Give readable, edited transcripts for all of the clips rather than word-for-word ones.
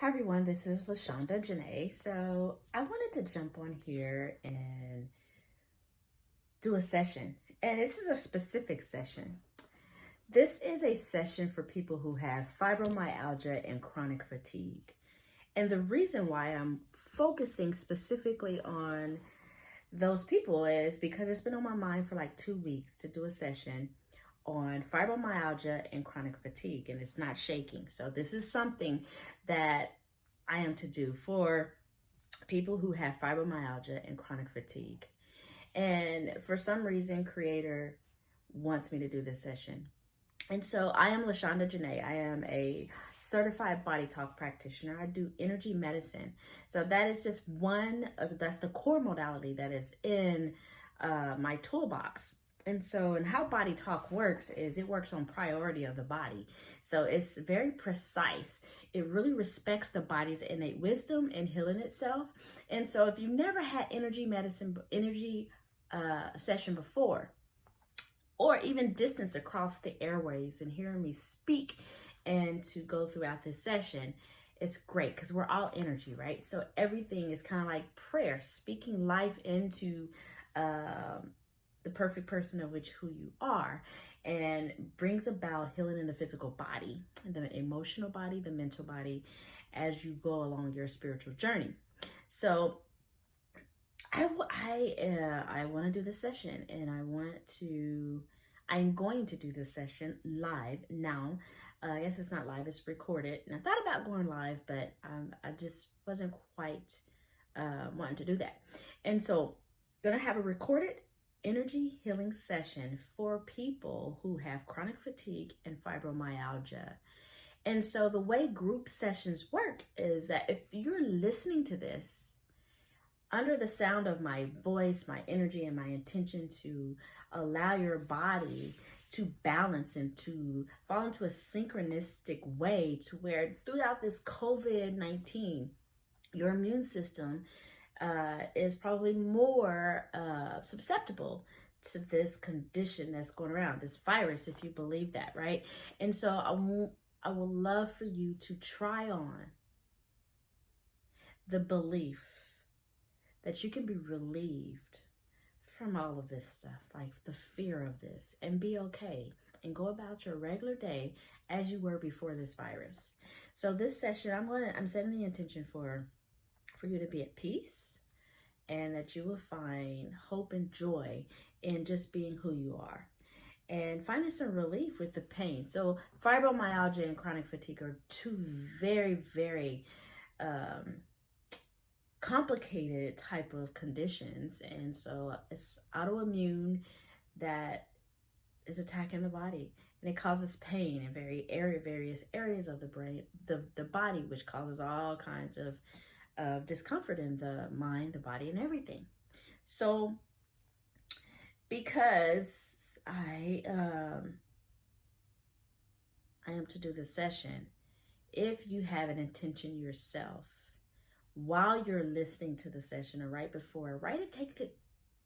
Hi everyone, this is LaShonda Janae. So I wanted to jump on here and do a session. And this is a specific session. This is a session for people who have fibromyalgia and chronic fatigue. And the reason why I'm focusing specifically on those people is because it's been on my mind for like 2 weeks to do a session on fibromyalgia and chronic fatigue, and it's not shaking. So this is something that I am to do for people who have fibromyalgia and chronic fatigue. And for some reason, Creator wants me to do this session. And so I am LaShonda Janae. I am a certified body talk practitioner. I do energy medicine. So that is just that's the core modality that is in my toolbox. And how body talk works is it works on priority of the body. So it's very precise. It really respects the body's innate wisdom and healing itself. And so if you never had energy session before, or even distance across the airways and hearing me speak and to go throughout this session, it's great because we're all energy, right? So everything is kind of like prayer, speaking life into the perfect person of who you are, and brings about healing in the physical body, the emotional body, the mental body, as you go along your spiritual journey. So I want to do this session, and I'm going to do this session live now. I guess it's not live, it's recorded. And I thought about going live, but I just wasn't quite wanting to do that. And so I'm gonna have a recorded energy healing session for people who have chronic fatigue and fibromyalgia. And so the way group sessions work is that if you're listening to this under the sound of my voice, my energy, and my intention to allow your body to balance and to fall into a synchronistic way to where throughout this COVID-19, your immune system is probably more susceptible to this condition that's going around, this virus, if you believe that, right? And so I would love for you to try on the belief that you can be relieved from all of this stuff, like the fear of this, and be okay and go about your regular day as you were before this virus. So this session, I'm setting the intention for you to be at peace, and that you will find hope and joy in just being who you are, and finding some relief with the pain. So fibromyalgia and chronic fatigue are two very, very complicated type of conditions. And so it's autoimmune that is attacking the body, and it causes pain in various areas of the brain, the body, which causes all kinds of discomfort in the mind, the body, and everything. So because I am to do this session, if you have an intention yourself while you're listening to the session or right before,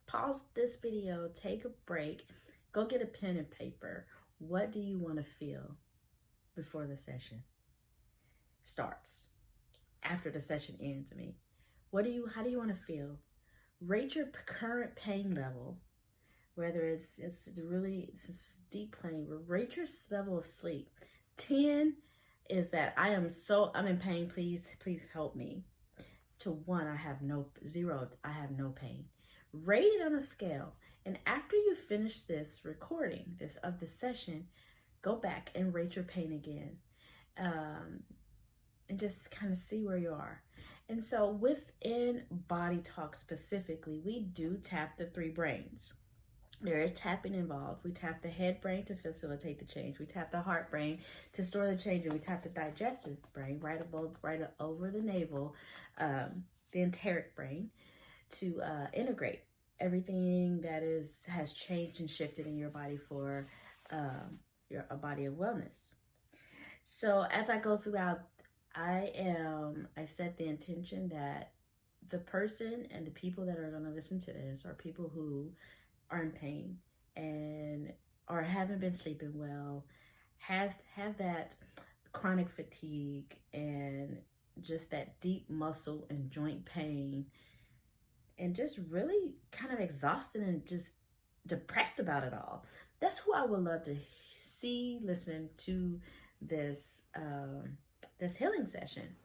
pause this video, take a break, go get a pen and paper. What do you want to feel before the session starts? After the session ends, how do you want to feel? Rate your current pain level, whether it's deep pain. Rate your level of sleep. 10 is that I'm in pain, please help me. To 1, I have no pain. Rate it on a scale. And after you finish this recording of this session, go back and rate your pain again. And just kind of see where you are. And so within body talk specifically, we do tap the 3 brains. There is tapping involved. We tap the head brain to facilitate the change. We tap the heart brain to store the change. And we tap the digestive brain right over the navel, the enteric brain, to integrate everything that has changed and shifted in your body for a body of wellness. So as I go throughout, I set the intention that the person and the people that are going to listen to this are people who are in pain and or haven't been sleeping well, have that chronic fatigue, and just that deep muscle and joint pain, and just really kind of exhausted and just depressed about it all. That's who I would love to see listening to this this healing session.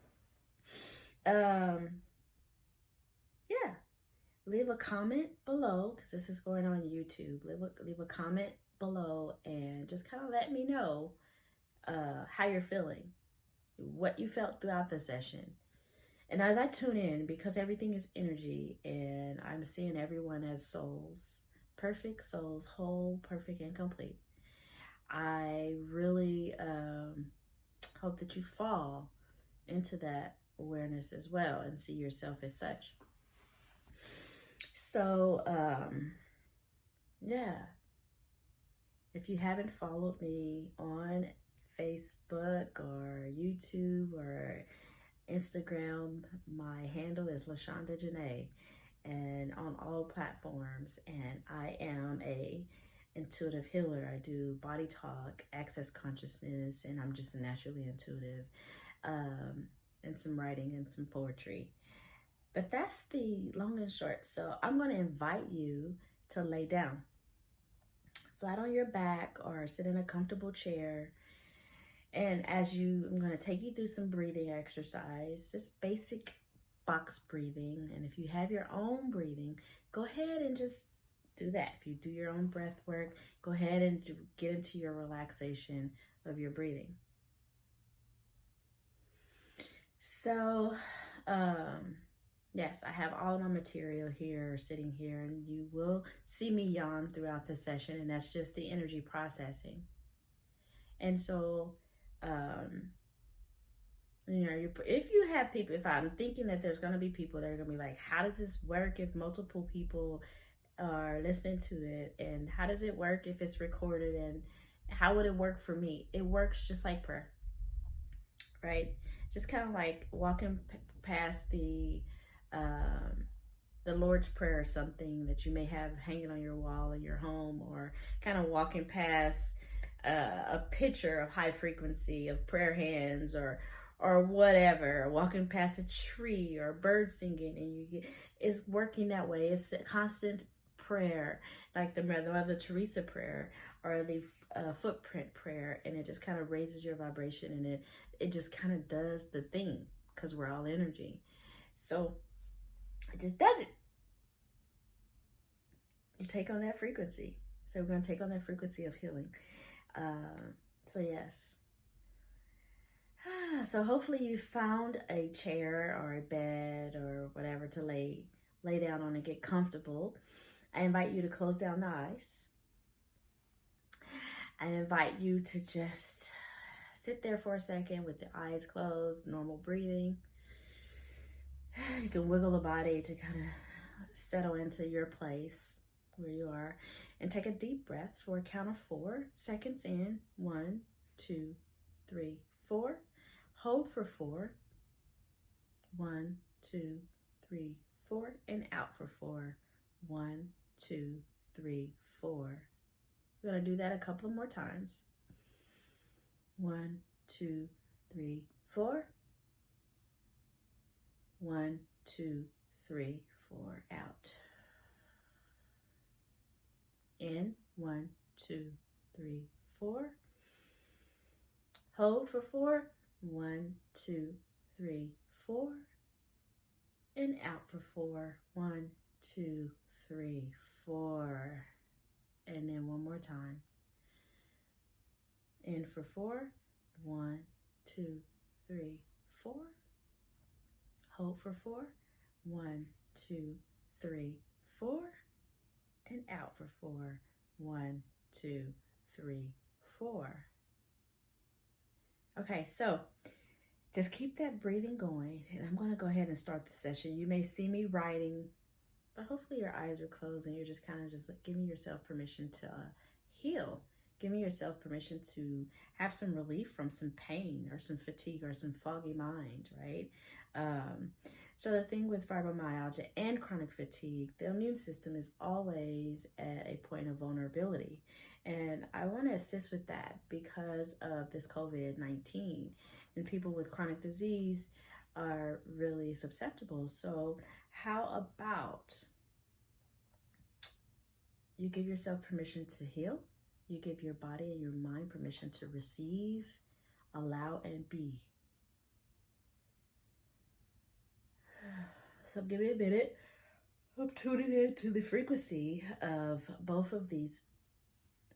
Yeah, leave a comment below, because this is going on YouTube. Leave a comment below and just kind of let me know how you're feeling, what you felt throughout the session. And as I tune in, because everything is energy and I'm seeing everyone as souls, perfect souls, whole, perfect, and complete, I really hope that you fall into that awareness as well and see yourself as such. So, yeah, if you haven't followed me on Facebook or YouTube or Instagram, my handle is LaShonda Janae, and on all platforms. And I am a intuitive healer. I do body talk, access consciousness, and I'm just naturally intuitive, and some writing and some poetry. But that's the long and short. So I'm going to invite you to lay down flat on your back or sit in a comfortable chair. And I'm going to take you through some breathing exercise, just basic box breathing. And if you have your own breathing, go ahead and just do that. If you do your own breath work, go ahead and get into your relaxation of your breathing. So, yes, I have all my material here, sitting here, and you will see me yawn throughout the session, and that's just the energy processing. And so, if I'm thinking that there's going to be people that are going to be like, how does this work if multiple people are listening to it? And how does it work if it's recorded? And how would it work for me? It works just like prayer, right? Just kind of like walking past the Lord's Prayer or something that you may have hanging on your wall in your home, or kind of walking past a picture of high frequency of prayer hands, or whatever, walking past a tree or a bird singing, and it's working that way. It's a constant prayer, like the Mother Teresa prayer or the footprint prayer, and it just kind of raises your vibration, and it just kind of does the thing, because we're all energy. So it just does it. You take on that frequency. So we're going to take on that frequency of healing. So yes. So hopefully you found a chair or a bed or whatever to lay down on and get comfortable. I invite you to close down the eyes. I invite you to just sit there for a second with the eyes closed, normal breathing. You can wiggle the body to kind of settle into your place where you are, and take a deep breath for a count of 4 seconds in. 1, 2, 3, 4. Hold for 4. 1, 2, 3, 4, and out for 4. 1, 2, 3, 4. We're going to do that a couple more times. 1, 2, 3, 4. 1, 2, 3, 4. Out. In. 1, 2, 3, 4. Hold for 4. 1, 2, 3, 4. And out for 4. 1, 2, 3, 4. And then one more time. In for 4. 1, 2, 3, 4. Hold for 4. 1, 2, 3, 4. And out for 4. 1, 2, 3, 4. Okay, so just keep that breathing going, and I'm going to go ahead and start the session. You may see me writing, but hopefully your eyes are closed and you're just kind of just giving yourself permission to heal. Giving yourself permission to have some relief from some pain or some fatigue or some foggy mind, right? So the thing with fibromyalgia and chronic fatigue, the immune system is always at a point of vulnerability. And I want to assist with that because of this COVID-19. And people with chronic disease are really susceptible. So how about you give yourself permission to heal? You give your body and your mind permission to receive, allow, and be. So give me a minute. I'm tuning into the frequency of both of these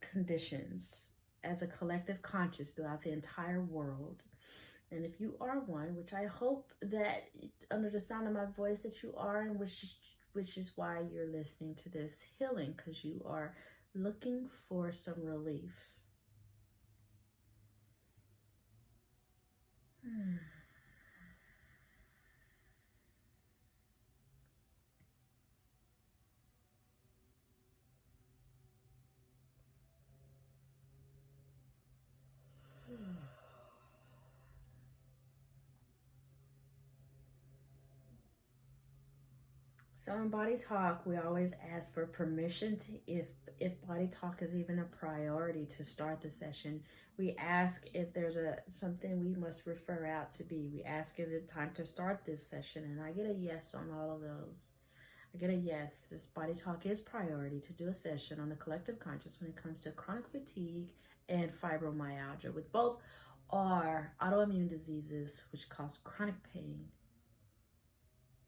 conditions as a collective conscious throughout the entire world. And if you are one, which I hope that under the sound of my voice that you are, and which is why you're listening to this healing, because you are looking for some relief. So in Body Talk, we always ask for permission to, if Body Talk is even a priority to start the session. We ask if there's something we must refer out to be. We ask, is it time to start this session? And I get a yes on all of those. I get a yes. This Body Talk is priority to do a session on the collective conscious when it comes to chronic fatigue and fibromyalgia, with both are autoimmune diseases which cause chronic pain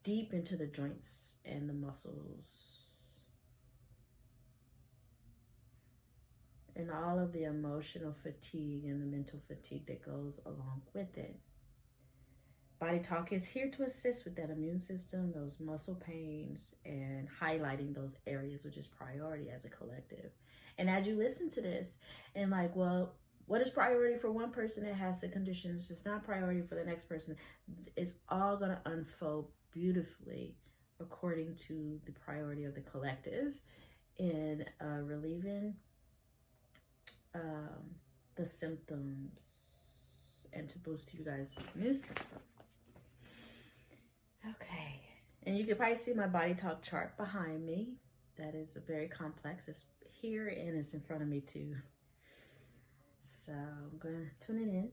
deep into the joints and the muscles, and all of the emotional fatigue and the mental fatigue that goes along with it. Body Talk is here to assist with that immune system, those muscle pains, and highlighting those areas, which is priority as a collective. And as you listen to this and like, well, what is priority for one person that has the conditions? It's not priority for the next person. It's all going to unfold beautifully according to the priority of the collective in relieving the symptoms and to boost you guys' immune system. Okay, and you can probably see my Body Talk chart behind me. That is very complex. It's here and it's in front of me too. So I'm going to tune it in.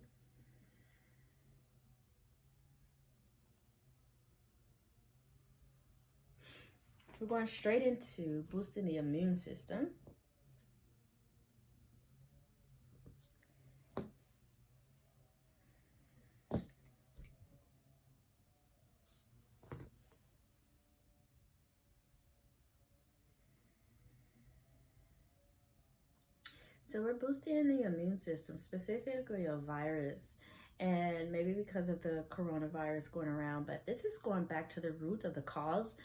We're going straight into boosting the immune system. So we're boosting the immune system, specifically a virus, and maybe because of the coronavirus going around, but this is going back to the root of the cause,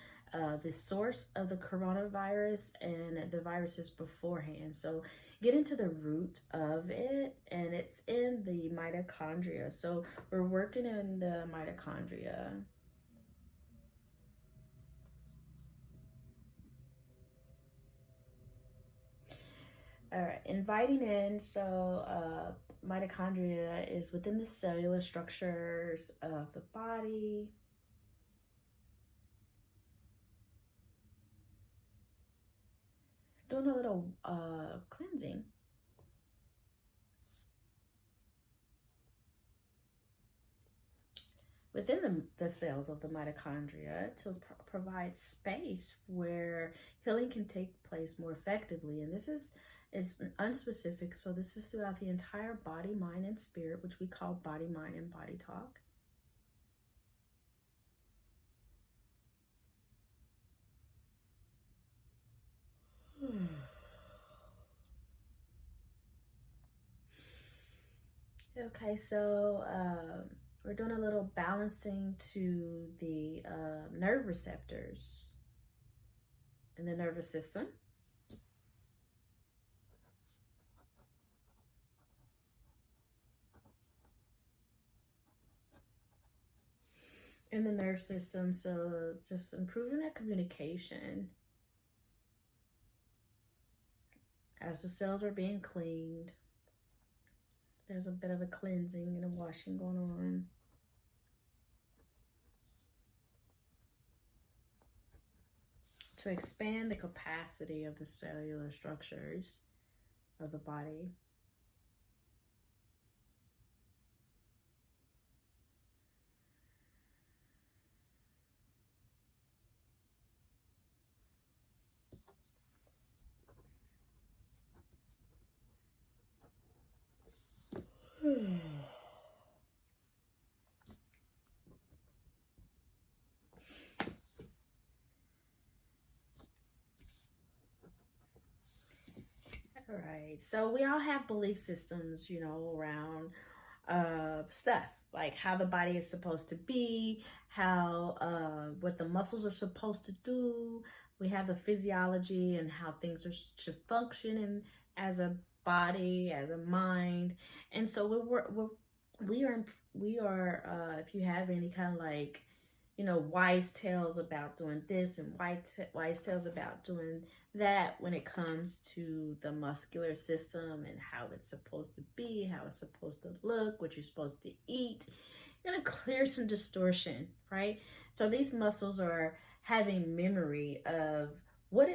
the source of the coronavirus and the viruses beforehand. So get into the root of it, and it's in the mitochondria. So we're working in the mitochondria. All right, inviting in. So mitochondria is within the cellular structures of the body. Doing a little cleansing. Within the cells of the mitochondria to provide space where healing can take place more effectively. And this is unspecific, so this is throughout the entire body, mind, and spirit, which we call Body, Mind, and Body Talk. Okay, so we're doing a little balancing to the nerve receptors in the nervous system. In the nerve system, so just improving that communication as the cells are being cleaned. There's a bit of a cleansing and a washing going on. To expand the capacity of the cellular structures of the body. All right. So we all have belief systems, around stuff like how the body is supposed to be, how what the muscles are supposed to do. We have the physiology and how things should function and as a body, as a mind. And so we are if you have any kind of like wise tales about doing this and wise tales about doing that when it comes to the muscular system and how it's supposed to be, how it's supposed to look, what you're supposed to eat. You're going to clear some distortion, right? So these muscles are having memory of what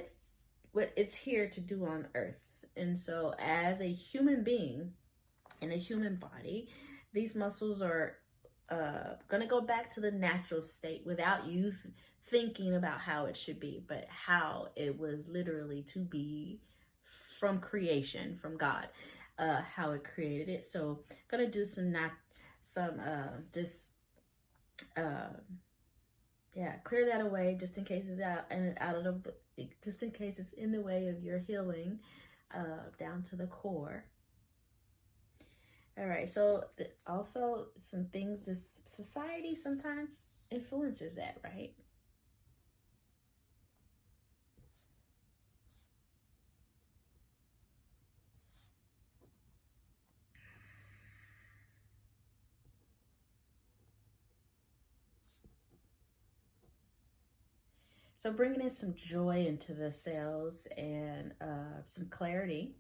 it's here to do on earth. And so as a human being in a human body, these muscles are going to go back to the natural state without you thinking about how it should be, but how it was literally to be from creation, from God, how it created it. So I'm going to do clear that away just in case it's just in case it's in the way of your healing down to the core. All right, so also some things, just society sometimes influences that, right? So bringing in some joy into the cells and some clarity.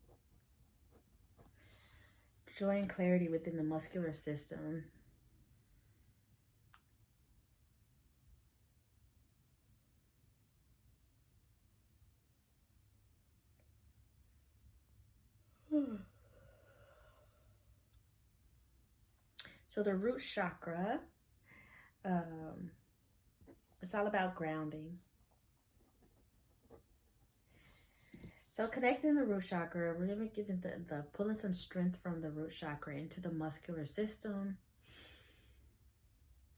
Joy and clarity within the muscular system. So the root chakra, it's all about grounding. So connecting the root chakra, we're going to give the pulling some strength from the root chakra into the muscular system.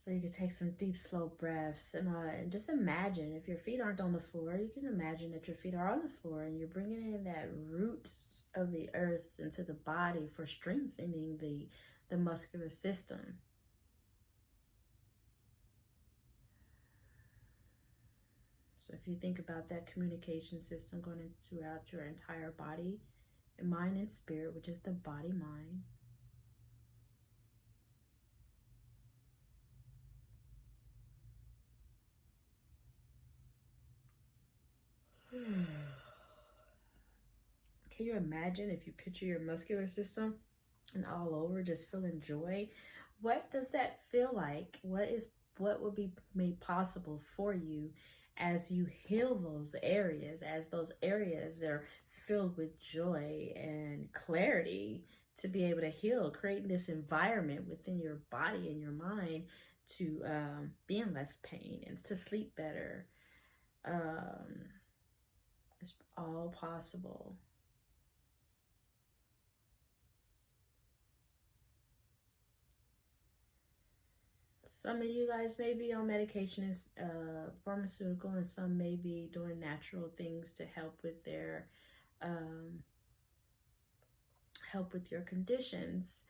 So you can take some deep, slow breaths and just imagine if your feet aren't on the floor, you can imagine that your feet are on the floor and you're bringing in that roots of the earth into the body for strengthening the muscular system. So if you think about that communication system going throughout your entire body, and mind and spirit, which is the body mind. Can you imagine if you picture your muscular system and all over just feeling joy? What does that feel like? What would be made possible for you as you heal those areas, as those areas are filled with joy and clarity to be able to heal, creating this environment within your body and your mind to be in less pain and to sleep better. It's all possible. Some of you guys may be on medication, pharmaceutical, and some may be doing natural things to help with their help with your conditions,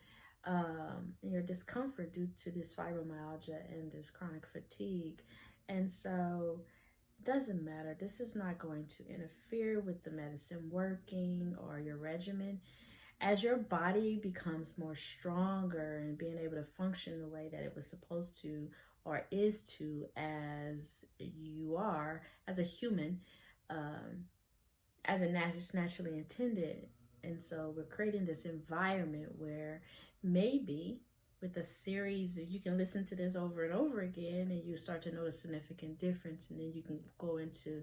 your discomfort due to this fibromyalgia and this chronic fatigue. And so it doesn't matter. This is not going to interfere with the medicine working or your regimen. As your body becomes more stronger and being able to function the way that it was supposed to or is to, as you are, as a human, as it's naturally intended. And so we're creating this environment where maybe with a series, you can listen to this over and over again and you start to notice a significant difference, and then you can go into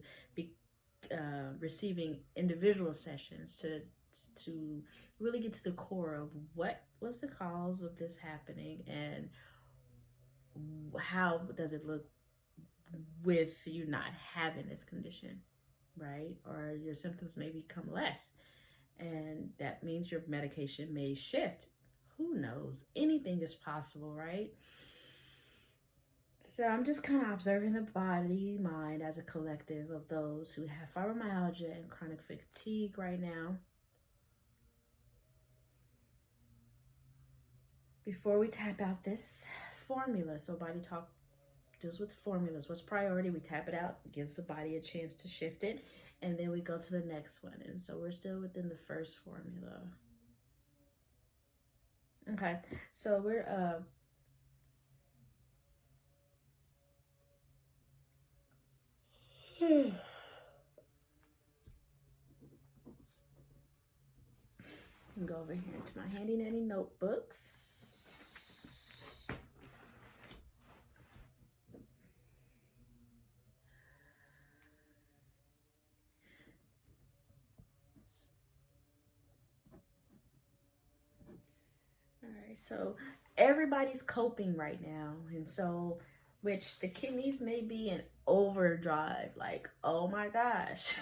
receiving individual sessions to really get to the core of what was the cause of this happening and how does it look with you not having this condition, right? Or your symptoms may become less, and that means your medication may shift. Who knows? Anything is possible, right? So I'm just kind of observing the body, mind as a collective of those who have fibromyalgia and chronic fatigue right now. Before we tap out this formula, so Body Talk deals with formulas. What's priority? We tap it out, gives the body a chance to shift it, and then we go to the next one. And so we're still within the first formula. Okay, so we're go over here to my handy dandy notebooks. All right, so everybody's coping right now, and so which the kidneys may be in overdrive, like, oh my gosh.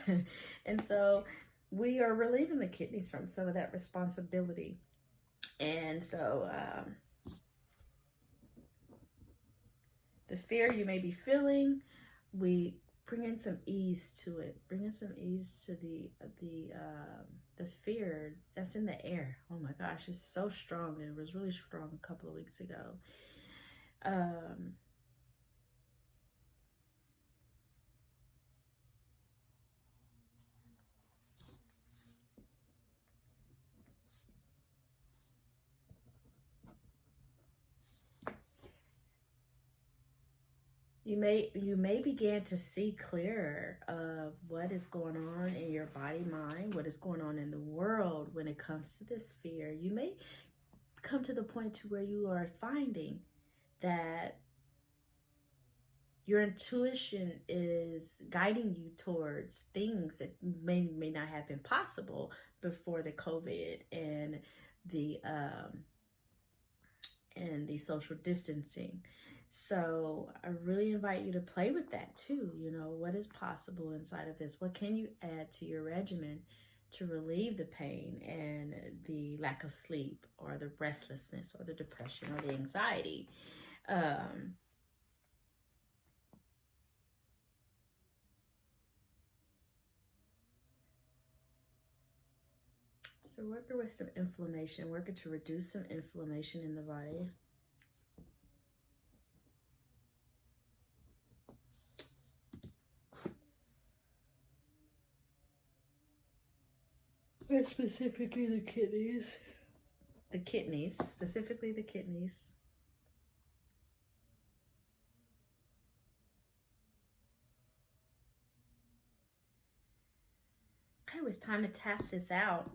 And so we are relieving the kidneys from some of that responsibility. And so the fear you may be feeling, we bring in some ease to it. Bring in some ease to the fear that's in the air. Oh my gosh, it's so strong. It was really strong a couple of weeks ago. You may begin to see clearer of what is going on in your body, mind, what is going on in the world when it comes to this fear. You may come to the point to where you are finding that your intuition is guiding you towards things that may not have been possible before the COVID and the social distancing. So I really invite you to play with that too. You know, what is possible inside of this? What can you add to your regimen to relieve the pain and the lack of sleep or the restlessness or the depression or the anxiety? So working with some inflammation, working to reduce some inflammation in the body. And specifically the kidneys. The kidneys, specifically the kidneys. Okay, it's time to tap this out.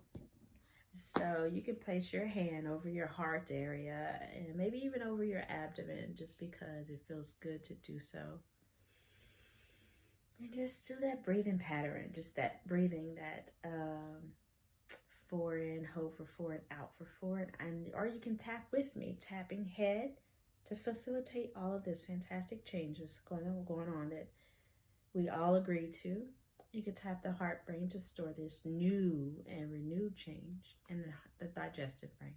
So you can place your hand over your heart area and maybe even over your abdomen just because it feels good to do so. And just do that breathing pattern, just that breathing that 4 in, hold for 4 and out for 4. And or you can tap with me, tapping head to facilitate all of this fantastic changes going on that we all agree to. You can tap the heart brain to store this new and renewed change in the digestive brain.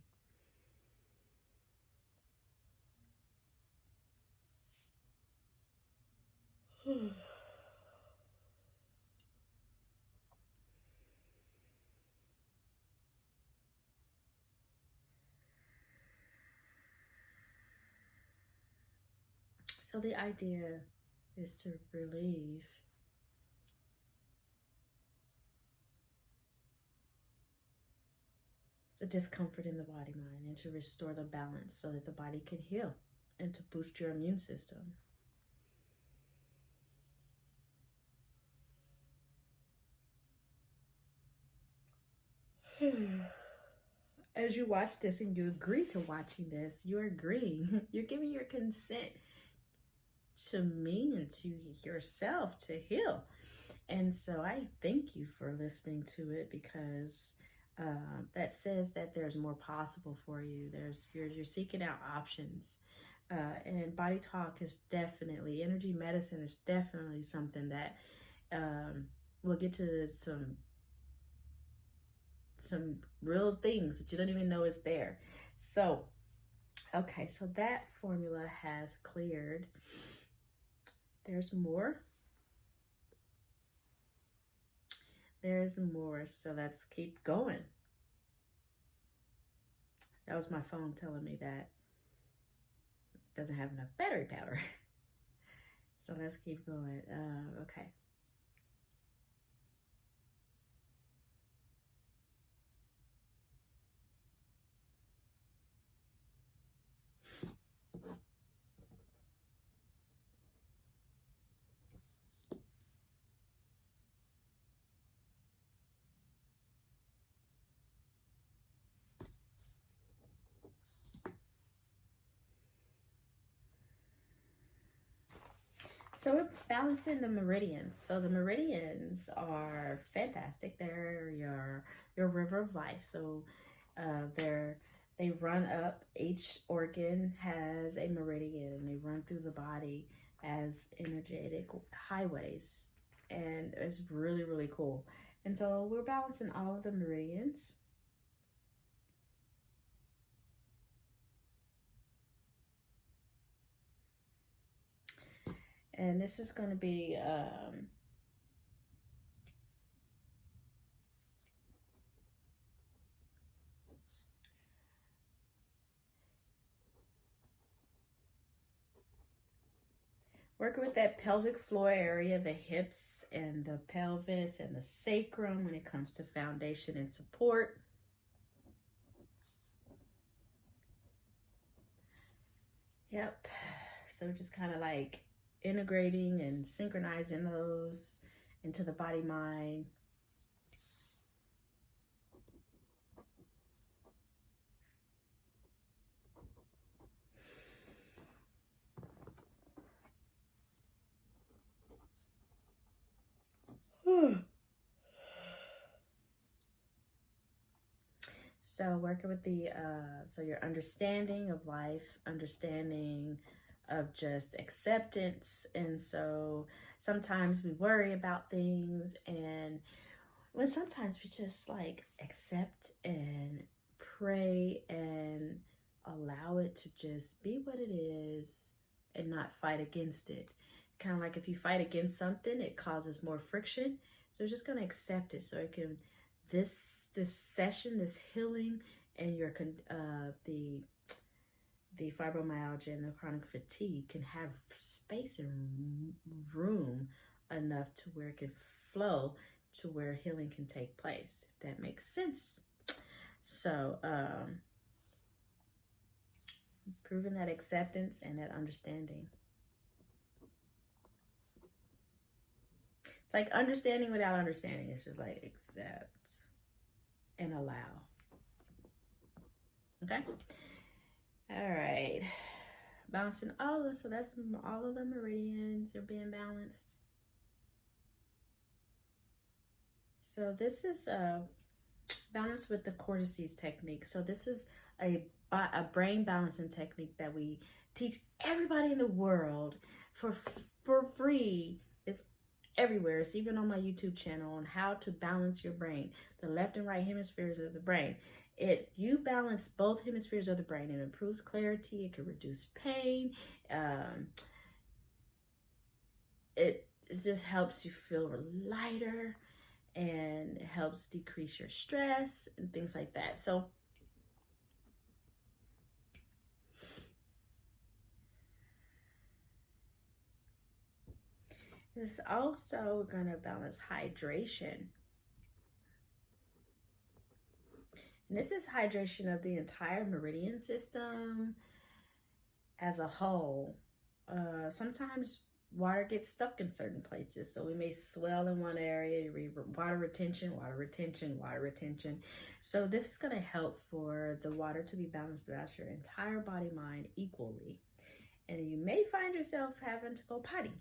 So the idea is to relieve the discomfort in the body, mind, and to restore the balance so that the body can heal and to boost your immune system. As you watch this and you agree to watching this, you're agreeing, you're giving your consent to me and to yourself to heal. And so I thank you for listening to it because that says that there's more possible for you. You're seeking out options. And Body Talk is definitely, energy medicine is definitely something that we'll get to some real things that you don't even know is there. So, okay, so that formula has cleared. There's more. There's more, so let's keep going. That was my phone telling me that it doesn't have enough battery power. So let's keep going. Okay. So we're balancing the meridians. So the meridians are fantastic. They're your river of life. So they run up. Each organ has a meridian, and they run through the body as energetic highways, and it's really, really cool. And so we're balancing all of the meridians. And this is going to be working with that pelvic floor area, the hips and the pelvis and the sacrum when it comes to foundation and support. Yep. So just kind of like integrating and synchronizing those into the body mind. So working with the so your understanding of life, understanding of just acceptance. And so sometimes we worry about things, and when sometimes we just like accept and pray and allow it to just be what it is and not fight against it. Kind of like if you fight against something, it causes more friction. So you're just going to accept it so it can, this session, this healing, and your the fibromyalgia and the chronic fatigue can have space and room enough to where it can flow to where healing can take place, if that makes sense. So proving that acceptance and that understanding. It's like understanding without understanding. It's just like accept and allow. Okay. All right. Balancing all of, so that's all of the meridians are being balanced. So this is balance with the Cortices technique. So this is a brain balancing technique that we teach everybody in the world for free. It's everywhere. It's even on my YouTube channel on how to balance your brain, the left and right hemispheres of the brain. If you balance both hemispheres of the brain, it improves clarity, it can reduce pain, it just helps you feel lighter, and it helps decrease your stress and things like that. So this is also going to balance hydration. And this is hydration of the entire meridian system as a whole. Sometimes water gets stuck in certain places, so we may swell in one area, water retention, water retention, water retention. So this is going to help for the water to be balanced throughout your entire body mind equally. And you may find yourself having to go potty,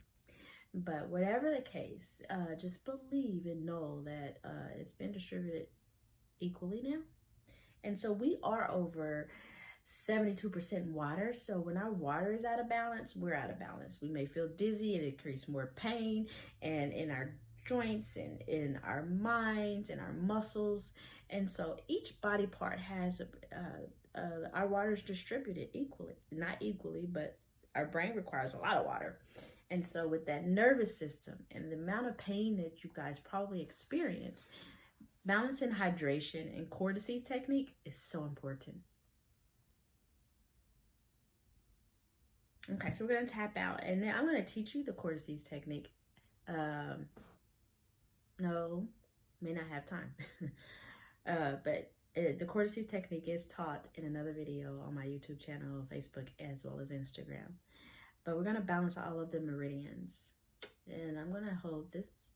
but whatever the case, just believe and know that it's been distributed equally now. And so we are over 72% water. So when our water is out of balance, we're out of balance. We may feel dizzy, it increases more pain, and in our joints and in our minds and our muscles. And so each body part has our water is distributed equally, not equally, but our brain requires a lot of water. And so with that nervous system and the amount of pain that you guys probably experience, balancing hydration and Cortices technique is so important. Okay, so we're going to tap out, and then I'm going to teach you the Cortices technique. No, may not have time. But the Cortices technique is taught in another video on my YouTube channel, Facebook, as well as Instagram. But we're going to balance all of the meridians. And I'm going to hold this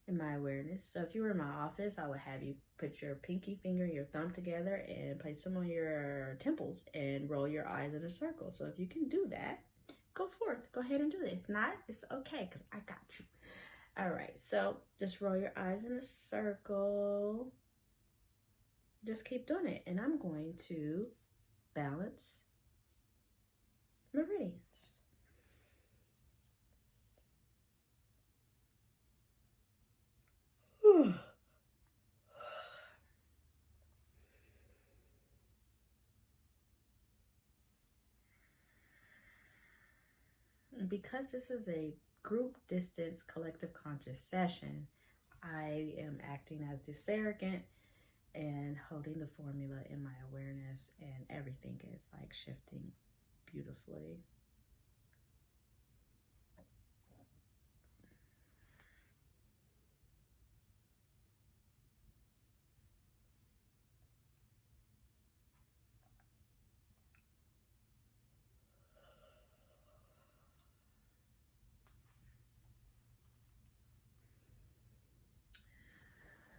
in my awareness. So if you were in my office, I would have you put your pinky finger and your thumb together and place them on your temples and roll your eyes in a circle. So if you can do that, go forth. Go ahead and do it. If not, it's okay because I got you. All right, so just roll your eyes in a circle. Just keep doing it. And I'm going to balance meridians. And because this is a group distance collective conscious session, I am acting as the surrogate and holding the formula in my awareness, and everything is like shifting beautifully.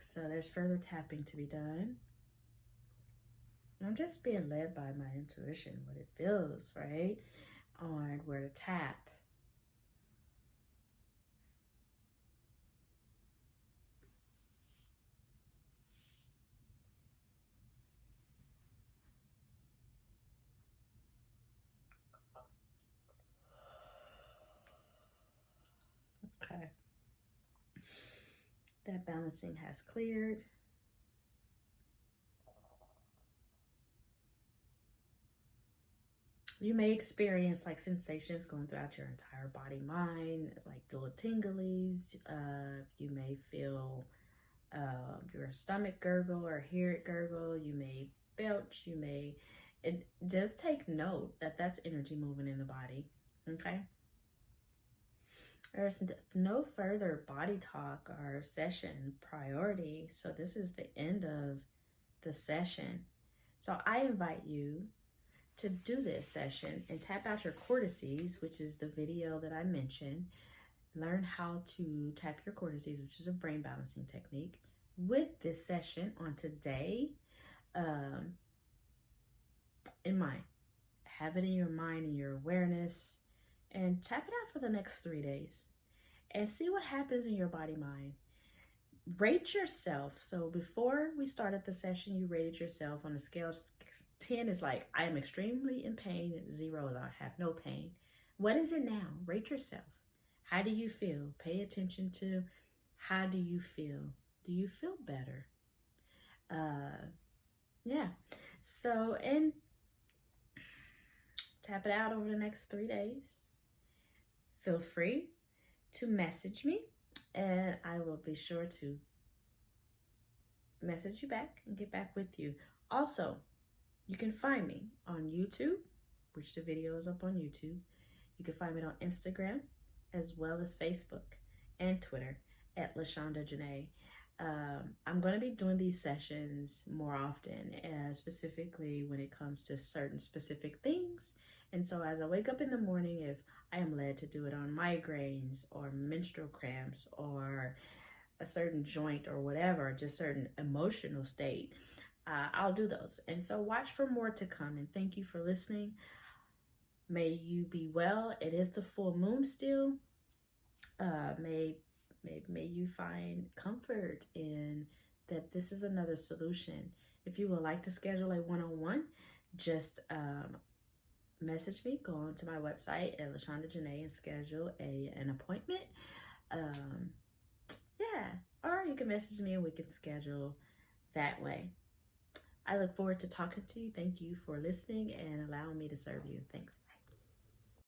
So there's further tapping to be done. I'm just being led by my intuition, what it feels, right? On where to tap. Okay. That balancing has cleared. You may experience like sensations going throughout your entire body, mind, like little tinglies. You may feel your stomach gurgle or hear it gurgle. You may belch. You may, it just take note that that's energy moving in the body. Okay. There's no further body talk or session priority. So this is the end of the session. So I invite you to do this session and tap out your Cortices, which is the video that I mentioned. Learn how to tap your Cortices, which is a brain balancing technique, with this session on today in mind. Have it in your mind and your awareness, and tap it out for the next 3 days and see what happens in your body mind. Rate yourself. So before we started the session, you rated yourself on a scale. 10 is like, I am extremely in pain. 0 is I have no pain. What is it now? Rate yourself. How do you feel? Pay attention to how do you feel? Do you feel better? Yeah. So, and tap it out over the next 3 days. Feel free to message me, and I will be sure to message you back and get back with you. Also, you can find me on YouTube, which the video is up on YouTube. You can find me on Instagram as well as Facebook and Twitter at LaShonda Janae. I'm going to be doing these sessions more often, specifically when it comes to certain specific things. And so as I wake up in the morning, if I am led to do it on migraines or menstrual cramps or a certain joint or whatever, just certain emotional state, I'll do those. And so watch for more to come. And thank you for listening. May you be well. It is the full moon still. May you find comfort in that this is another solution. If you would like to schedule a one-on-one, just message me. Go on to my website at LaShonda Janae and schedule an appointment. Yeah, or you can message me and we can schedule that way. I look forward to talking to you. Thank you for listening and allowing me to serve you. Thanks.